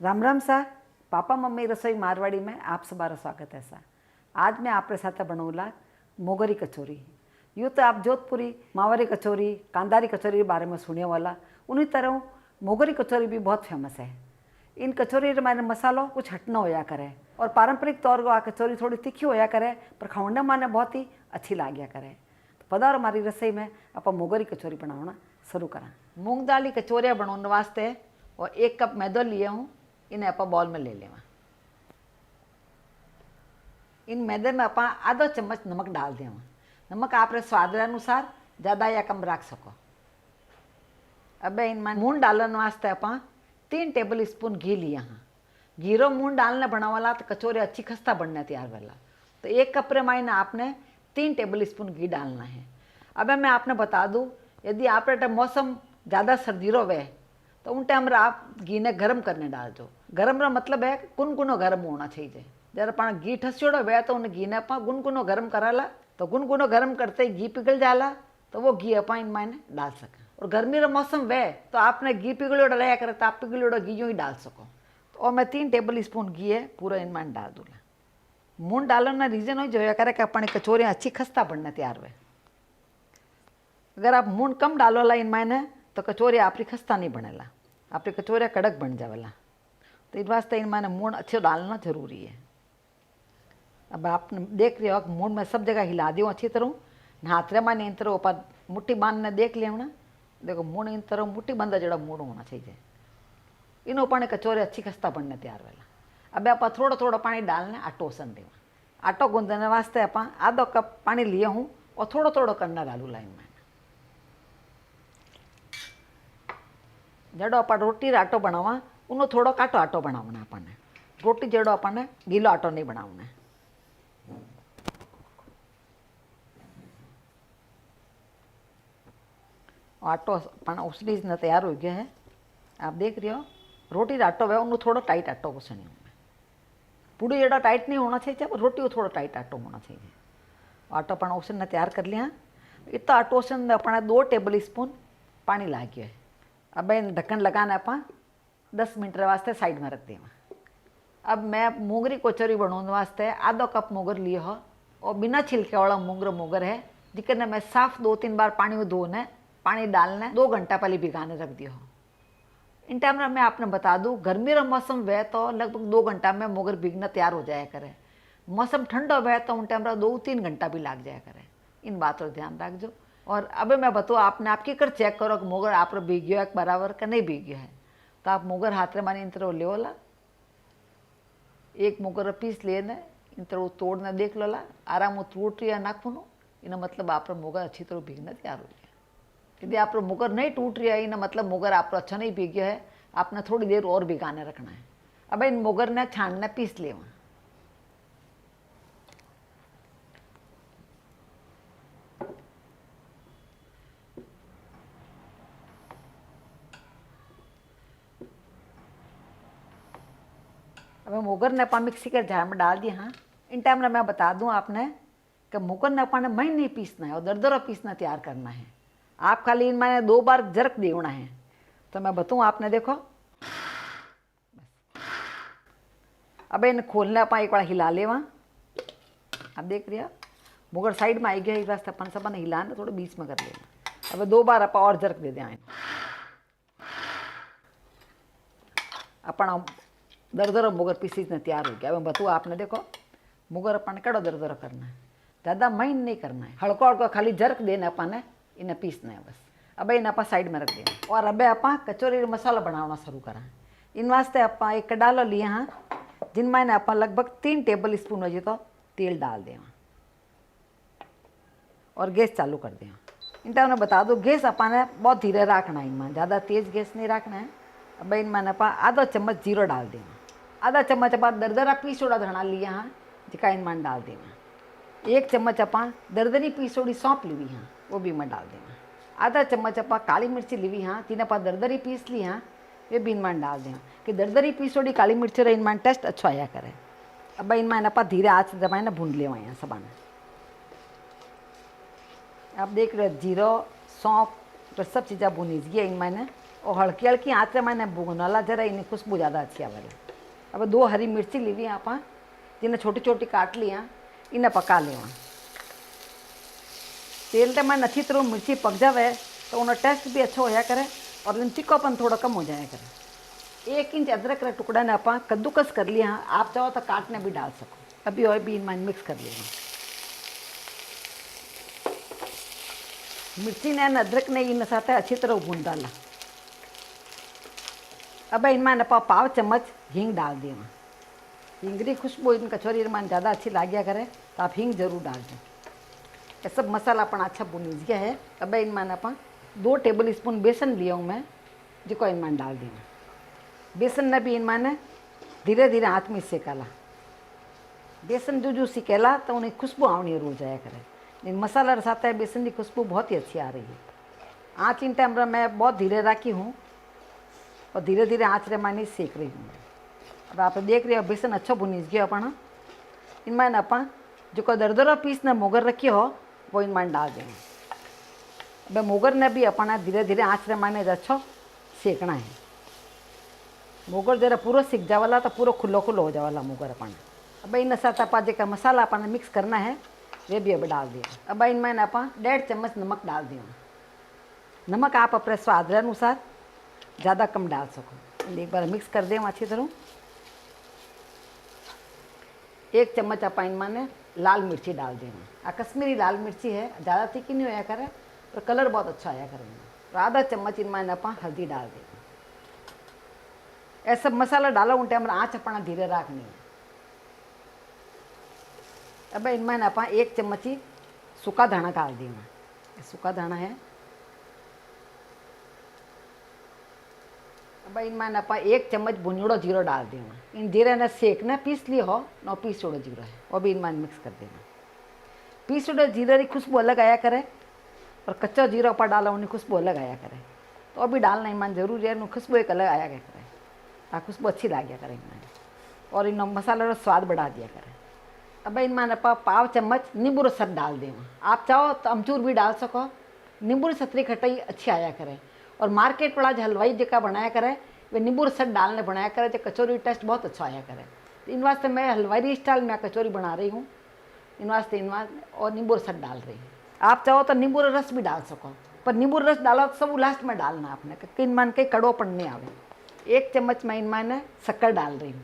राम राम सा papa mummy रसोई मारवाड़ी में आप सबारा स्वागत है सा। आज मैं आपके साथ बनौला मोगरी कचौरी। यूँ तो आप जोधपुरी मावरी कचौरी कांदारी कचौरी के बारे में सुने वाला, उन्हीं तरह मोगरी कचौरी भी बहुत फेमस है। इन कचौरी माने मसालो कुछ हटना होया करे और पारंपरिक तौर पर आ कचौरी थोड़ी तीखी होया करे पर खाने माने बहुत ही अच्छी लाग्या करे। तो पधारो हमारी रसोई में आप मोगरी कचौरी बनाना शुरू करा। मूंग दाल की कचौरियाँ बनाने वास्ते और 1 कप मैदो लिए हूँ, इन्हें आप बॉल में ले लेवा। इन मैदे में आप आधा चम्मच नमक डाल दें। नमक आप स्वाद अनुसार ज़्यादा या कम रख सको। अब इनमें मून डालने वास्ते आप 3 टेबल स्पून घी लिया हाँ। घीरो मून डालने बना वाला तो कचौरी अच्छी खस्ता बनने तैयार वाला। तो 1 कप रे मायने आपने 3 टेबल स्पून घी डालना है। अब मैं आपने बता दूँ, यदि आप मौसम ज़्यादा सर्दीरो वे तो उन टाइम आप घी ने गर्म करने डाल दो। गर्म रा मतलब है गुनगुनो गर्म होना चाहिए। जब अपन घी ठस्योड़ो वे तो उन घी ने आप गुनगुनो गर्म कराला, तो गुनगुनो गर्म करते ही घी पिघल जाला तो वो घी अपन इन मायने डाल सकें। और गर्मी रा मौसम वे तो आपने घी पिघलोड़ा रहा करे तो आप पिघलोड़ा घी यूँ ही डाल सको। तो और मैं 3 टेबल स्पून घी है पूरा इन मायने डाल दूँगा। मून डालने रीजन हो जो करे कि अपनी कचौरियाँ अच्छी खस्ता बनने तैयार हुए। अगर आप मून कम डालोला इन मायने तो कचौरी आपकी खस्ता नहीं बनेला, आपकी कचौरियाँ कड़क बन जावेला। तो इस वास्ते इन मायने मून अच्छे डालना जरूरी है। अब आप देख रहे हो कि मून में सब जगह हिला दूँ अच्छी तरह, हाथ रे माने इन तरह ऊपर मुट्ठी बांधने देख लिया ना। देखो मून इन तरह मुट्ठी बंदा जड़ा मूड होना चाहिए। इन ऊपर कचौरी अच्छी खस्ता बनने तैयार वेला। अब आप थोड़ा थोड़ा पानी डालने आटो सन देवा। आटो गूंदने वास्ते आप आधो कप पानी लिए हूँ और थोड़ा थोड़ा करना डालू लाइन में। जड़ो अपन रोटी आटो बनावा उन्हों थोड़ो काटो आटो बनावना। अपने रोटी जड़ो अपने गीलो आटो नहीं बनावना। आटो अपन उसली ने तैयार हो गया है। आप देख रहे हो रोटी आटो है उन्होंने थोड़ा टाइट आटो घुसनी हूँ। पूरी जड़ा टाइट नहीं होना चाहिए पर रोटी को थोड़ा टाइट आटो होना चाहिए। आटो अपन उसन ने तैयार कर लिया। इतना आटो उसन अपने 2 टेबल स्पून पानी ला गया है। अब इन ढक्कन लगाना आप 10 मिनट वास्ते साइड में रख देवा। अब मैं मोगरी कचौरी बनाने वास्ते आधो कप मोगर लिए हो और बिना छिलके वाला मोगर है, जिसने मैं साफ 2-3 बार पानी में धोने पानी डालने 2 घंटा पहले भिगाने रख दिया हो। इन टाइम में मैं आपने बता दूँ गर्मी का मौसम वह तो लगभग 2 घंटा में मोगर भीगना तैयार हो जाया करे। मौसम ठंडा वह तो उन टाइम 2-3 घंटा भी लग जाया करे। इन बातों का ध्यान रख जो। और अब मैं बताऊँ आपने आपकी कर चेक करो कि मोगर आप भीग गया है बराबर का नहीं भीग गया है। तो आप मोगर हाथ में माने इन तरह ले वाला 1 मोगर पीस लेने इन तरह तोड़ने देख लो ला आराम टूट रही है नाखूनो इन मतलब आप मोगर अच्छी तरह भीगने तैयार हो गया। यदि आप मोगर नहीं टूट रही है इन मतलब मोगर आप अच्छा नहीं भीग गया है, आपने थोड़ी देर और भिगाने रखना है। अब इन मोगर ने छानने पीस लेवा। अब मोगर ने अपन मिक्सी के जार में डाल दिया। हाँ इन टाइम में मैं बता दूं आपने कि मोगर ने अपन महीन नहीं पीसना है और दरदरा पीसना तैयार करना है। आप खाली इन मैंने 2 बार जरक देना है। तो मैं बताऊँ आपने देखो अब इन खोलने अपन एक बार हिला लेवा। आप देख रहे हो मोगर साइड में आई गया। इस वास्ते अपन सब हिलाना थोड़ा बीच में कर लेना। अब 2 बार आप और जरक दे दें अपन दरदर मोगर पीसीज ने तैयार हो गया। अब बताऊँ आपने देखो मोगर अपन कड़ो दरदर करना है, ज़्यादा महीन नहीं करना है। हल्को हल्को खाली जरक देना अपन इन्हें पीसना है बस। अब इन आप साइड में रख देना और अब आप कचौरी मसाला बनाना शुरू करा। इन वास्ते आप एक कडालो लिए हाँ जिनमें आप लगभग 3 टेबल स्पून हो तो तेल डाल दें और गैस चालू कर दें। इन टाइम बता दो गैस अपन बहुत धीरे रखना है, इनमें ज़्यादा तेज़ गैस नहीं रखना है। अब इनमें आप आधा चम्मच जीरो डाल देना। आधा चम्मच आप दरदरा पीसोड़ा धना लिया हाँ जिका इनमें डाल देना। 1 चम्मच आप दरदरी पीसोड़ी सौंप ली हाँ वो भी मैं डाल देना। आधा चम्मच आप काली मिर्ची ली हाँ तीन आप दरदरी पीस ली हाँ वे भी इनमें डाल दें कि दरदरी पीसोड़ी काली मिर्ची रही इनमें टेस्ट अच्छा आया करे। अब इनमें आप धीरे आँच दबाए ना भून ले यहाँ सब आप देख रहे जीरो सौंप सब चीज़ें भूनी गई इनमें और हल्की हल्की आँच मैंने भूनला जरा इन्हें खुशबू ज़्यादा अच्छी आवेला। अब 2 हरी मिर्ची लीवी आप जिन्हें छोटी छोटी काट लिया इन्हें पका लेवा। तेल तो मैं अच्छी तरह मिर्ची पक जावे तो उनका टेस्ट भी अच्छा होया करे और इन तीखापन थोड़ा कम हो जाया करे। 1 इंच अदरक के टुकड़ा ने आप कद्दूकस कर लिया। आप चाहो तो काटने भी डाल सको। अभी और भी इनमें मिक्स कर लेना। मिर्ची ने अदरक ने इन साथ अच्छी तरह भून डाला। अब इनमें आप पाव चम्मच हींग डाल देना। हींग की खुशबू इन कचौरी में ज़्यादा अच्छी लाग्या करे तो आप हींग जरूर डाल दें। ये सब मसाला अपना अच्छा भुन गया है। अब इनमें आप 2 टेबल स्पून बेसन लिया हूँ मैं, जो इनमें डाल देना। बेसन ने भी इनमें धीरे धीरे हाथ में सेकाला। बेसन जो सिकेला तो उन्हें खुशबू आवनी रो जाया करे। इन मसाला साथ बेसन की खुशबू बहुत ही अच्छी आ रही है। आँच इन टाइम मैं बहुत धीरे रखी हूँ और धीरे धीरे आँच रे मैं सेक रही हूँ। अब आप देख रहे हो बेसन अच्छा भुन गया अपना। इनमें आप जो दरदर पीस ने मोगर रखी हो वो इनमें डाल देना। अब मोगर ने भी अपना धीरे धीरे आँच रे मैंने अच्छा सेकना है। मोगर जरा पूरा सीख जावाला तो पूरा खुलो खुलो हो जावाला मोगर अपना। अब इन साथ आप जो मसाला अपना मिक्स करना है वे भी अब डाल दिया। अब इनमें आप 1.5 चम्मच नमक डाल दिया। नमक आप अपने स्वाद अनुसार ज़्यादा कम डाल सको। एक बार मिक्स कर दें अच्छी तरह। 1 चम्मच आप इनमें लाल मिर्ची डाल देना। कश्मीरी लाल मिर्ची है, ज़्यादा तीखी नहीं होया करे और कलर बहुत अच्छा आया करेंगे। और आधा चम्मच इनमें आप हल्दी डाल देना। ये सब मसाला डालो उन टाइम आँच अपना धीरे रखनी है। अब इनमें आप 1 चम्मच ही सूखा धाना डाल देना। सूखा धाना है। अब इनमें आप 1 चम्मच भुनोड़ो जीरो डाल देना। इन जीरे ने सेकने पीस लियो हो न पीसोड़ो जीरो है वो भी इनमें मिक्स कर देना। पीसोड़ो जीरे की खुशबू अलग आया करे और कच्चा जीरा पर डाला उन्हें खुशबू अलग आया करे तो अभी डालना इनमें जरूरी है। खुशबू एक अलग आया करे। खुशबू अच्छी लाग्या करे इनमें और इन मसाला का स्वाद बढ़ा दिया करे। अब इनमें आप पाव चम्मच नींबू रस डाल देना। आप चाहो तो अमचूर भी डाल सको। नींबू रस की खटाई अच्छी आया करे और मार्केट वाला जो हलवाई जका बनाया करे वे नींबू रस डालने बनाया करे जो कचौरी टेस्ट बहुत अच्छा आया करे। तो इन वास्ते मैं हलवाई स्टाइल में कचौरी बना रही हूँ। इन वास्ते और नींबू रस डाल रही हूँ। आप चाहो तो नींबू रस भी डाल सको पर नींबू रस डालो तो सब लास्ट में डालना आपने कि इनमान कहीं कड़ोपन नहीं आवे। 1 चम्मच मैं इनमें शक्कर डाल रही हूँ।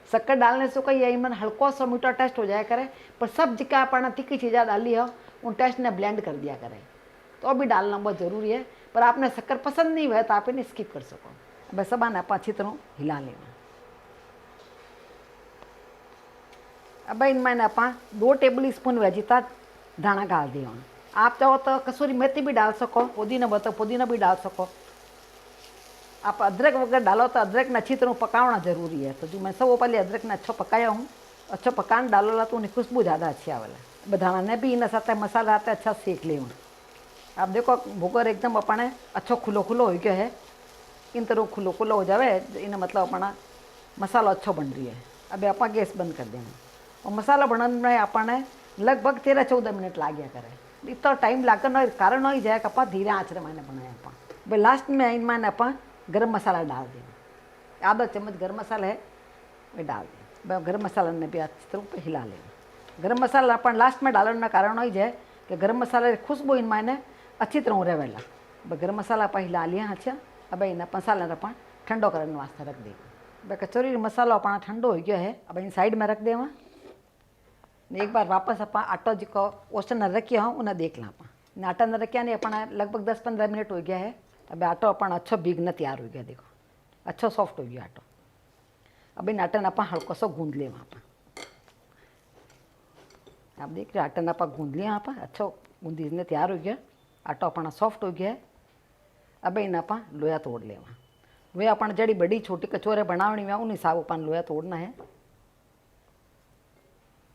शक्कर डालने से कहीं इनमें हल्को सा मीठा टेस्ट हो जाया करे पर सब जिका अपना तीखी चीज़ें डाली हो उन टेस्ट ने ब्लेंड कर दिया करे तो अभी डालना बहुत ज़रूरी है। पर आपने शक्कर पसंद नहीं हुआ तो आप इन्हें स्किप कर सको। अब सब आने आप अच्छी तरह हिला लेना। अब इनमें आप 2 टेबल स्पून वेजिता धाना डाल दिया। आप चाहो तो कसूरी मेथी भी डाल सको। पुदीना बतो पुदीना भी डाल सको। आप अदरक वगैरह डालो तो अदरक ने अच्छी तरह पकाना जरूरी है। तो जो मैं सब पहले अदरक ने अच्छो पकाया हूँ अच्छो पकान डालो तो उन्हें खुशबू ज़्यादा अच्छी आवेला। धाना ने भी इन साथ मसाला आते अच्छा सेक ले। आप देखो भूगर एकदम अपने अच्छो खुलो खुलो हो गया है। इन तरह खुलो खुलो हो जाए इन मतलब अपना मसाला अच्छो बन रही है। अब आप गैस बंद कर देना और मसाला बनाने में अपने लगभग 13-14 मिनट लाग्या करे। इतना टाइम लागना कारण हो ही जाए कि धीरे आँच रे मैंने बनाया भाई लास्ट में इनमें आप गरम मसाला डाल देना। आधा चम्मच गरम मसाला है वे डाल दें। गरम मसाला ने भी अच्छी तरह पे हिला लेना। गरम मसाला अपन लास्ट में डालने में कारण हो ही जाए कि गरम मसाला खुशबू इनमें अच्छी तरह रहेला। गरम मसाला आप हिला लिया अच्छा। अब इन मसाला अपन ठंडो करने वास्ते रख दें। कचौरी मसाला अपना ठंडो हो गया है। अब इन साइड में रख देवा। एक बार वापस आप आटो जो ओसन रखी हो उन्हें देख ला। आप आटा न रखिया नहीं अपना लगभग 10-15 मिनट हो गया है। अब आटो अपन अच्छो भीगना तैयार हो गया। देखो अच्छो सॉफ्ट हो गया आटो। अब इन आटे आप हल्को सो गूंद ले। आप देख रहे आटे आप गूंद लिया। आप अच्छो गूंदीने तैयार हो गया। आटो अपना सॉफ्ट हो गया है। अब इन आप लोया तोड़ लेवा। वे अपन जड़ी बड़ी छोटी कचौरे बनावनी में उन हिसाब अपन लोया तोड़ना है।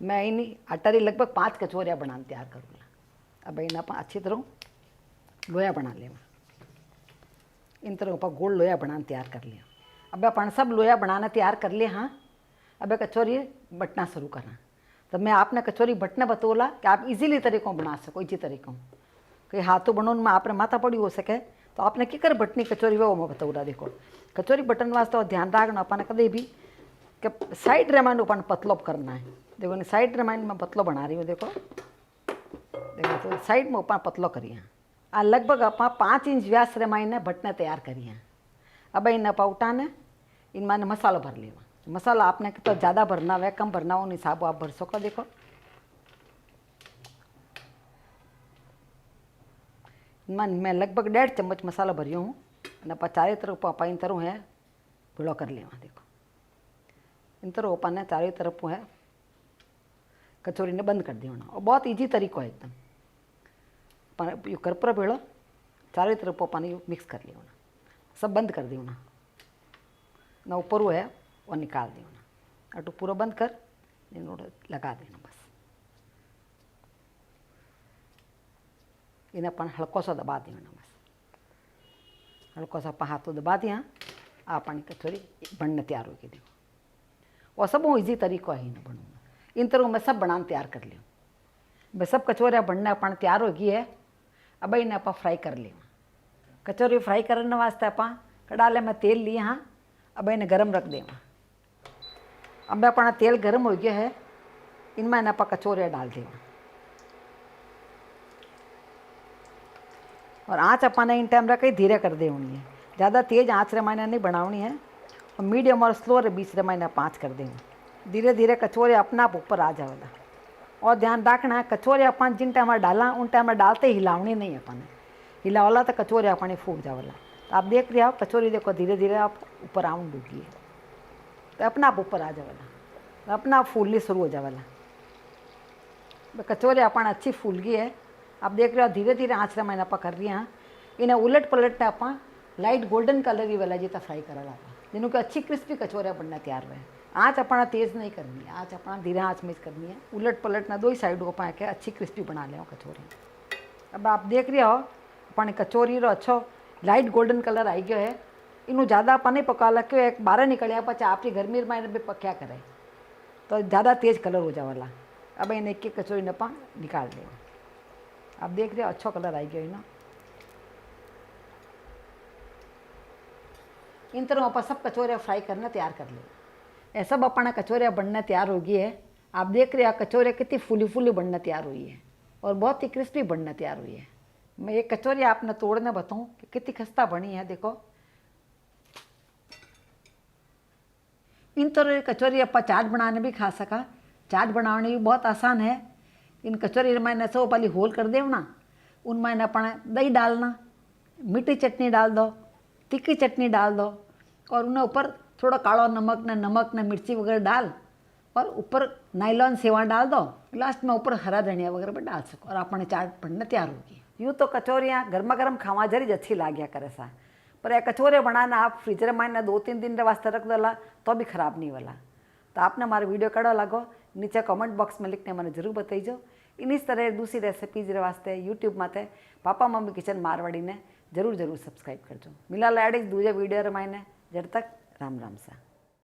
मैं इन आटारी लगभग 5 कचौरियाँ बनाने तैयार करूँगा। अब इन आप अच्छी तरह लोया बना लेवा। इन तरह आप गोल लोया बनाना तैयार कर लिया। अब अपन सब लोया बनाना तैयार कर लिया। हाँ अब कचौरी बटना शुरू करना। तो मैं आपने कचौरी बटना बतौला कि आप इजीली तरीक़ों बना सको। इसी तरीक़ों कि हाथों बनों में आपने माथा पड़ी हो सके तो आपने की कर बटनी कचोरी वो मैं बताऊँ रहा। देखो कचोरी बटन वास्ते और ध्यान रखना अपन कदे भी कि साइड रेमाइंड अपन पतलो करना है। देखो साइड रेमाइंड में पतलो बना रही हूँ। देखो देखो तो साइड में अपन पतलो करिए। आ लगभग अपन 5 इंच व्यास रेमाइंड बटने तैयार करिए। अब इन उठा ने इन मैंने मसाला भर लिया। मसाला आपने तो ज़्यादा भरना है कम भरना हो हिसाब आप भर सको। देखो मैं लगभग 1.5 चम्मच मसाला भरियो हूँ और चारों तरफ आप इन तरह है भीड़ो कर लेवा। देखो इन तरह अपन ने चारों तरफ है कचोरी ने बंद कर देना। और बहुत ईजी तरीको है एकदम। अपन यू करपुरा भेड़ो चारों तरफ अपन यू मिक्स कर लेना, सब बंद कर देना ना ऊपर वो है और निकाल देना। अटू पूरा बंद कर लगा देना। बस इन्हें अपन हल्को सा दबा देना। बस हल्को सा अपन हाथों दबा दिया अपन कचोरी बनने तैयार होगी। देखो और सब वो ईजी तरीको है इन्हें बनूंगा। इन तरह मैं सब बनाना तैयार कर लिया। मैं सब कचोरिया बनने अपन तैयार होगी है। अब इन्हें अपन फ्राई कर लिया। कचोरी फ्राई करने वास्ते अपन कड़ाले में तेल लिए। हाँ अब इन्हें गरम रख देवा। अब अपना तेल गरम हो गया है। इनमें इन्हें अपन कचोरिया डाल देवा। और आँच अपन इन टाइम रख धीरे कर देनी है। ज़्यादा तेज़ आँच रे मैंने नहीं बनानी है और मीडियम और स्लो रे बीच रे मैंने 5 कर देंगे। धीरे धीरे कचोरे अपना आप ऊपर आ जाएगा। और ध्यान रखना है कचोरे अपन जिन टाइम डाला उन टाइम में डालते हिलावनी नहीं अपन हिलावला तो कचोरे अपने फूट जावला। तो आप देख रहे हो कचोरी देखो धीरे धीरे आप ऊपर आउन डूबी है तो अपना आप ऊपर आ जावेला तो अपना आप फूलनी शुरू हो जावेला। कचोरी अपन अच्छी फूल गई है। आप देख रहे हो धीरे धीरे आँच मैंने आप कर रही हैं। इन्हें उलट पलट ने आप लाइट गोल्डन कलर ही वाला जितना फ्राई करा ला जिन्हों की अच्छी क्रिस्पी कचोरिया बनना तैयार रहे। आँच अपना तेज़ नहीं करनी है, आँच अपना धीरे आँच में करनी है। उलट पलट ना दो ही साइड को पा के अच्छी क्रिस्पी बना ले कचोरी। अब आप देख रहे हो अपने कचोरी रो अच्छो लाइट गोल्डन कलर आई गयो है। इनू ज़्यादा अपन नहीं पका ला क्यों एक बारह निकलिया पचा आपकी गर्मी में भी पक्या करे तो ज़्यादा तेज़ कलर हो जावाला। अब इन एक एक कचोरी ने अपन निकाल दें। आप देख रहे हो अच्छो कलर आई गयो ना। इन तरह अपन सब कचोरिया फ्राई करना तैयार कर ले। ये सब अपना कचोरिया बनना तैयार हो गई है। आप देख रहे हो कचोरिया कितनी फूली फूली बनना तैयार हुई है और बहुत ही क्रिस्पी बनना तैयार हुई है। मैं एक कचोरिया आपने तोड़ने बताऊँ कि कितनी खस्ता बनी है। देखो इन तरह कचोरी अपन चाट बनाने भी खा सका। चाट बनाने भी बहुत आसान है। इन कचोरी मैंने सब पहले होल कर देना। उनमें अपना दही डालना, मीठी चटनी डाल दो, तीखी चटनी डाल दो और उन्हें ऊपर थोड़ा काला नमक न मिर्ची वगैरह डाल और ऊपर नायलॉन सेवा डाल दो। लास्ट में ऊपर हरा धनिया वगैरह भी डाल सको और अपने चाट बनने तैयार होगी। यूँ तो कचोरियाँ गर्मा गर्म खावा जरी अच्छी लाग्या करे सा। पर यह कचोरे बनाना आप फ्रीजर में 2-3 दिन वास्ते रख दोला तो भी ख़राब नहीं वाला। तो आपने हमारे वीडियो कड़ो लागो नीचे कमेंट बॉक्स में लिखने मैंने जरूर बताइजो। इन तरह दूसरी रेसिपीज वास्ते यूट्यूब माते पापा मम्मी किचन मारवाड़ी ने जरूर सब्सक्राइब करजो। मिला लाड़ी दूजे वीडियो मायने जब तक राम राम सा।